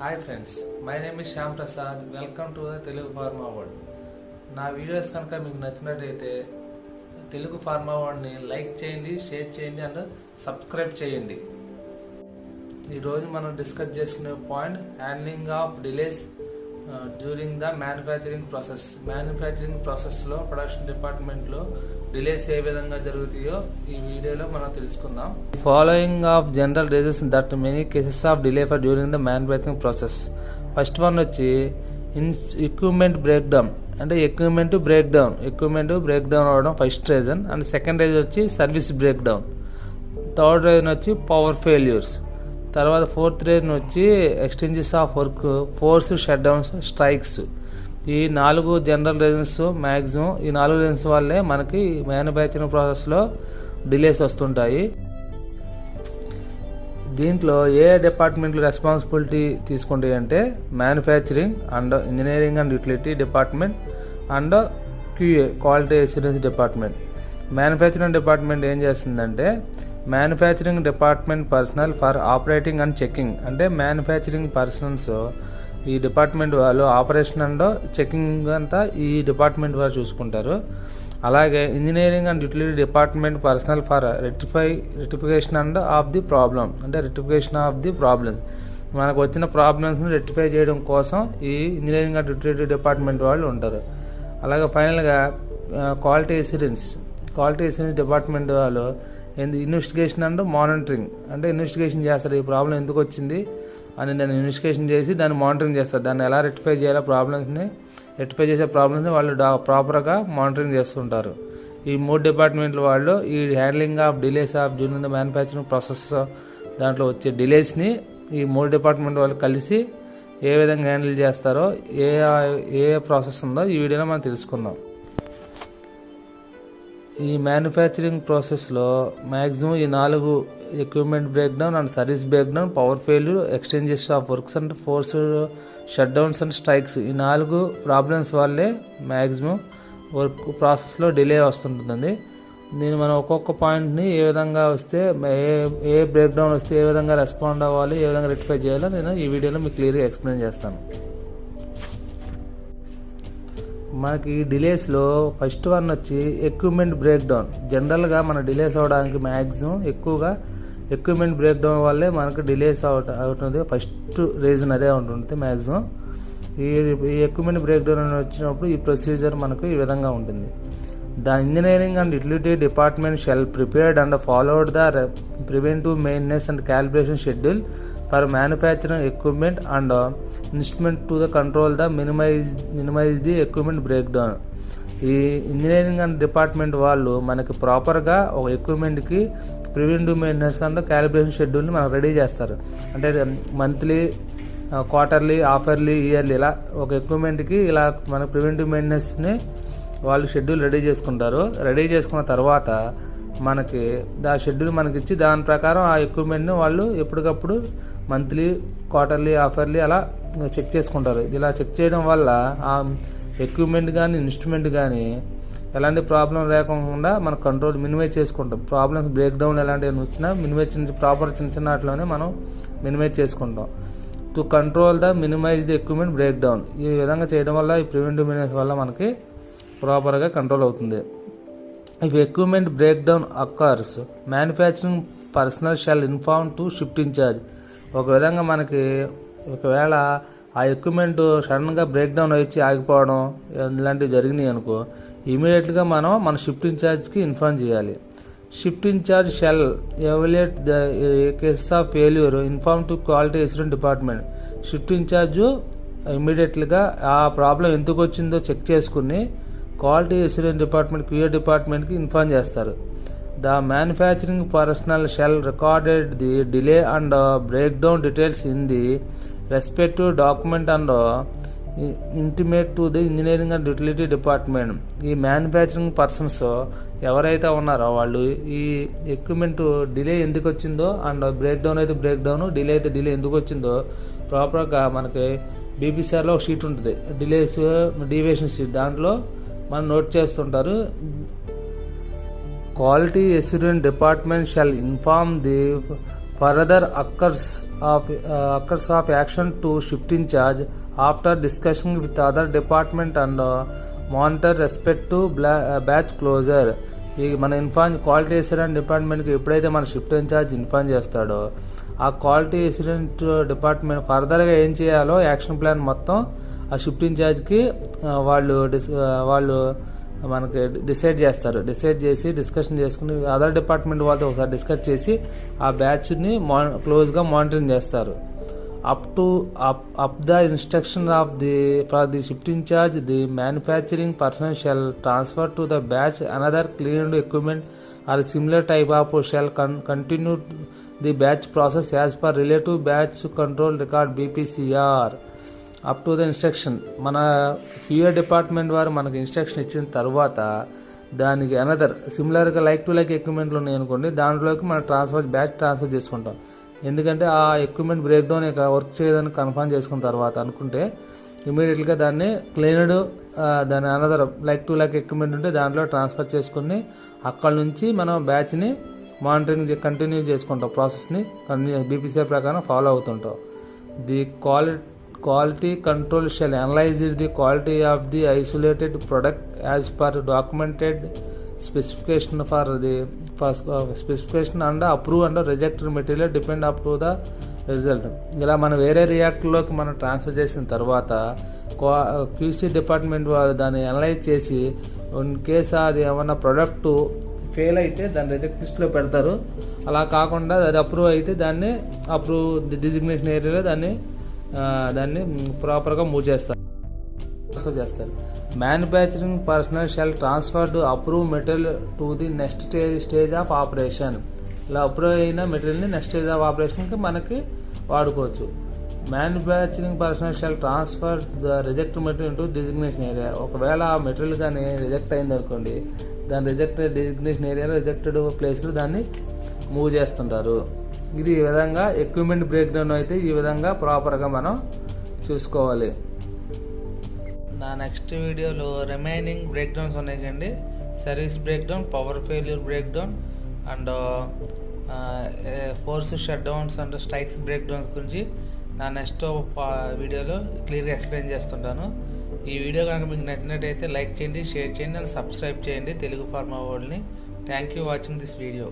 Hi friends, my name is Shyam Prasad. Welcome to the Telugu pharma world. నా videos కనుక మీకు నచ్చినట్టయితే తెలుగు ఫార్మా వరల్డ్ని లైక్ చేయండి, షేర్ చేయండి అండ్ సబ్స్క్రైబ్ చేయండి. ఈరోజు మనం డిస్కస్ చేసుకునే point handling of delays during the manufacturing ప్రాసెస్లో ప్రొడక్షన్ డిపార్ట్మెంట్లో డిలేస్ ఏ విధంగా జరుగుతాయో ఈ వీడియోలో మనం తెలుసుకుందాం. Following of general reasons that many cases of delay for during the manufacturing process. First one వచ్చి ఎక్విప్మెంట్ బ్రేక్ డౌన్, అంటే ఎక్విప్మెంట్ బ్రేక్ డౌన్ అవడం first reason. And second reason వచ్చి service break down. Third reason వచ్చి power failures. తర్వాత fourth reason వచ్చి exchanges of work, force shut downs, strikes. ఈ 4 general reasons maximum ఈ 4 reasons వల్లే మనకి మ్యానుఫ్యాక్చరింగ్ ప్రాసెస్లో డిలేస్ వస్తుంటాయి. దీంట్లో ఏ డిపార్ట్మెంట్లు రెస్పాన్సిబిలిటీ తీసుకుంటాయి అంటే manufacturing and engineering and utility department and QA quality assurance department. Manufacturing department ఏం చేస్తుందంటే manufacturing department personal for operating and checking, అంటే మ్యానుఫ్యాక్చరింగ్ పర్సన్స్ ఈ డిపార్ట్మెంట్ వాళ్ళు ఆపరేషన్ అండ్ చెకింగ్ అంతా ఈ డిపార్ట్మెంట్ వారు చూసుకుంటారు. అలాగే engineering and utility department personal for rectification and of the problem, అంటే రెక్టిఫికేషన్ ఆఫ్ ది ప్రాబ్లమ్స్, మనకు వచ్చిన ప్రాబ్లమ్స్ని రెక్టిఫై చేయడం కోసం ఈ ఇంజనీరింగ్ అండ్ యూటిలిటీ డిపార్ట్మెంట్ వాళ్ళు ఉంటారు. అలాగే ఫైనల్గా క్వాలిటీ అష్యూరెన్స్ డిపార్ట్మెంట్ వాళ్ళు ఇన్వెస్టిగేషన్ అండ్ మానిటరింగ్, అంటే ఇన్వెస్టిగేషన్ చేస్తారు ఈ ప్రాబ్లం ఎందుకు వచ్చింది అని దాన్ని ఇన్వెస్టిగేషన్ చేసి దాన్ని మానిటరింగ్ చేస్తారు. దాన్ని ఎలా రెక్టిఫై చేయాలో రెక్టిఫై చేసే ప్రాబ్లమ్స్ని వాళ్ళు ప్రాపర్గా మానిటరింగ్ చేస్తుంటారు. ఈ 3 డిపార్ట్మెంట్ల వాళ్ళు ఈ handling of delays of during the manufacturing process దాంట్లో వచ్చే డిలేస్ని ఈ 3 డిపార్ట్మెంట్ వాళ్ళు కలిసి ఏ విధంగా హ్యాండిల్ చేస్తారో ఏ ప్రాసెస్ ఉందో ఈ వీడియోలో మనం తెలుసుకుందాం. ఈ మ్యానుఫ్యాక్చరింగ్ ప్రాసెస్లో మ్యాక్సిమం ఈ 4 equipment break down and service break down, power failure, exchanges of works and force shut downs and strikes, ఈ 4 ప్రాబ్లమ్స్ వల్లే మ్యాక్సిమం వర్క్ ప్రాసెస్లో డిలే వస్తుంటుంది. దీన్ని మనం ఒక్కొక్క పాయింట్ని ఏ విధంగా వస్తే ఏ బ్రేక్ డౌన్ వస్తే ఏ విధంగా రెస్పాండ్ అవ్వాలి, ఏ విధంగా రెక్టిఫై చేయాలో నేను ఈ వీడియోలో మీకు క్లియర్గా ఎక్స్ప్లెయిన్ చేస్తాను. మనకి డిలేస్లో ఫస్ట్ వన్ వచ్చి ఎక్విప్మెంట్ బ్రేక్ డౌన్. జనరల్గా మన డిలేస్ అవడానికి మ్యాక్సిమం ఎక్కువగా ఎక్విప్మెంట్ బ్రేక్ డౌన్ వల్లే మనకు డిలేస్ అవుతుంది. ఫస్ట్ రీజన్ అదే ఉంటుంది మ్యాక్సిమం. ఈ ఎక్విప్మెంట్ బ్రేక్ డౌన్ వచ్చినప్పుడు ఈ ప్రొసీజర్ మనకు ఈ విధంగా ఉంటుంది. The engineering and utility department shall prepared and followed the preventive maintenance and calibration schedule for manufacturing equipment and instrument to the control the minimize the equipment break down. ఈ engineering and department వాళ్ళు మనకి ప్రాపర్గా ఒక ఎక్విప్మెంట్కి preventive maintenance and calibration షెడ్యూల్ని మనకు ready చేస్తారు. అంటే మంత్లీ, క్వార్టర్లీ, హాఫర్లీ, ఇయర్లీ ఇలా ఒక ఎక్విప్మెంట్కి ఇలా మన ప్రివెంటివ్ మెయింటెనెన్స్ని వాళ్ళు షెడ్యూల్ రెడీ చేసుకుంటారు. రెడీ చేసుకున్న తర్వాత మనకి షెడ్యూల్ మనకి ఇచ్చి దాని ప్రకారం ఆ ఎక్విప్మెంట్ని వాళ్ళు ఎప్పటికప్పుడు మంత్లీ, క్వార్టర్లీ, హాఫర్లీ అలా చెక్ చేసుకుంటారు. ఇలా చెక్ చేయడం వల్ల ఆ ఎక్విప్మెంట్ కానీ ఇన్స్ట్రుమెంట్ కానీ ఎలాంటి ప్రాబ్లం లేకుండా మనం కంట్రోల్ మినిమైజ్ చేసుకుంటాం. ప్రాబ్లమ్స్ బ్రేక్ డౌన్ ఎలాంటివి వచ్చినా ప్రాపర్ చిన్న వాటిలోనే మనం మినిమైజ్ చేసుకుంటాం. To control the minimize the equipment break down, ఈ విధంగా చేయడం వల్ల ఈ ప్రివెంటివ్ మెయింటెనెన్స్ వల్ల మనకి ప్రాపర్గా కంట్రోల్ అవుతుంది. If equipment breakdown occurs, manufacturing personnel shall inform to shift in charge. ఒకవేళ ఆ ఎక్విప్మెంట్ సడన్గా బ్రేక్ డౌన్ వచ్చి ఆగిపోవడం ఇలాంటివి జరిగినాయి అనుకో, ఇమీడియట్గా మన షిఫ్ట్ ఇన్ఛార్జ్కి ఇన్ఫార్మ్ చేయాలి. Shift in-charge shall evaluate the cases of failure, inform to quality assurance department. Shift in-charge ఇమీడియట్గా ఆ ప్రాబ్లం ఎందుకు వచ్చిందో చెక్ చేసుకుని క్వాలిటీ అష్యూరెన్స్ డిపార్ట్మెంట్, క్యూఏ డిపార్ట్మెంట్కి ఇన్ఫార్మ్ చేస్తారు. The manufacturing personnel shall recorded the delay and break down details in the respective document and intimate to the engineering and utility department. ఈ manufacturing persons ఎవరైతే ఉన్నారో వాళ్ళు ఈ equipment delay ఎందుకు వచ్చిందో and break down అయితే break down, delay అయితే delay ఎందుకు వచ్చిందో ప్రాపర్గా మనకి బీపీసీఆర్లో ఒక షీట్ ఉంటుంది, డీవియేషన్ షీట్, దాంట్లో మనం నోట్ చేస్తుంటారు. Quality assurance department shall inform the further occurs of action to shift in charge after discussion with other department and monitor respect to batch closure. ఈ మన క్వాలిటీ అష్యూరెన్స్ డిపార్ట్మెంట్కి ఎప్పుడైతే మన shift incharge inform చేస్తాడో ఆ quality assurance department ఫర్దర్గా ఏం చేయాలో యాక్షన్ ప్లాన్ మొత్తం ఆ షిఫ్ట్ ఇన్ఛార్జ్కి వాళ్ళు మనకి డిసైడ్ చేసి డిస్కషన్ చేసుకుని అదర్ డిపార్ట్మెంట్ వాళ్ళతో ఒకసారి డిస్కస్ చేసి ఆ బ్యాచ్ని క్లోజ్గా మానిటరింగ్ చేస్తారు. up the instruction of for the shift in charge, the manufacturing personnel shall transfer to the batch another cleaned equipment or similar type of shall continue the batch process as per relative batch control record BPCR. Up to the instruction మన QA department వారు మనకు instruction ఇచ్చిన తర్వాత దానికి another సిమిలర్గా like to like ఎక్విప్మెంట్లు ఉన్నాయి అనుకోండి, దాంట్లోకి మనం బ్యాచ్ ట్రాన్స్ఫర్ చేసుకుంటాం. ఎందుకంటే ఆ ఎక్విప్మెంట్ బ్రేక్ డౌన్ ఇక వర్క్ చేయదని కన్ఫర్మ్ చేసుకున్న తర్వాత అనుకుంటే ఇమీడియట్గా దాన్ని క్లీనడ్ దాని another like to like equipment ఉంటే దాంట్లో ట్రాన్స్ఫర్ చేసుకుని అక్కడ నుంచి మనం బ్యాచ్ని మానిటరింగ్ కంటిన్యూ చేసుకుంటాం. ప్రాసెస్ని బీపీసీఐ ప్రకారం ఫాలో అవుతుంటాం. The quality control shall analyze the quality of the isolated product as per documented specification for the specification and approve and rejected material depend up to the result. ఇలా మనం వేరే రియాక్టర్లోకి మనం transfer చేసిన తర్వాత QC department వారు దాన్ని analyse చేసి in case అది ఏమన్నా ప్రొడక్ట్ ఫెయిల్ అయితే దాన్ని రిజెక్ట్ లిస్ట్లో పెడతారు. అలా కాకుండా అది అప్రూవ్ అయితే దాన్ని అప్రూవ్ డిజిగ్నేషన్ ఏరియాలో దాన్ని ప్రాపర్గా మూవ్ చేస్తారు. Manufacturing personnel shall transfer to approve material to the next stage of operation. ఇలా అప్రూవ్ అయిన మెటీరియల్ని నెక్స్ట్ స్టేజ్ ఆఫ్ ఆపరేషన్కి మనకి వాడుకోవచ్చు. Manufacturing personnel shall transfer the reject material to designation area. ఒకవేళ ఆ మెటీరియల్ కానీ రిజెక్ట్ అయింది అనుకోండి, దాని డిజిగ్నేషన్ ఏరియాలో రిజెక్టెడ్ ప్లేస్లో దాన్ని మూవ్ చేస్తుంటారు. ఇది ఈ విధంగా ఎక్విప్మెంట్ బ్రేక్ డౌన్ అయితే ఈ విధంగా ప్రాపర్గా మనం చూసుకోవాలి. నా నెక్స్ట్ వీడియోలో రిమైనింగ్ బ్రేక్ డౌన్స్ ఉన్నాయి కండి, service break down, power failure break down and force shut downs and strikes break downs గురించి నా నెక్స్ట్ వీడియోలో క్లియర్గా ఎక్స్ప్లెయిన్ చేస్తుంటాను. ఈ వీడియో కనుక మీకు నచ్చినట్టయితే లైక్ చేయండి, షేర్ చేయండి అండ్ సబ్స్క్రైబ్ చేయండి తెలుగు ఫార్మా వరల్డ్ని. Thank you watching this video.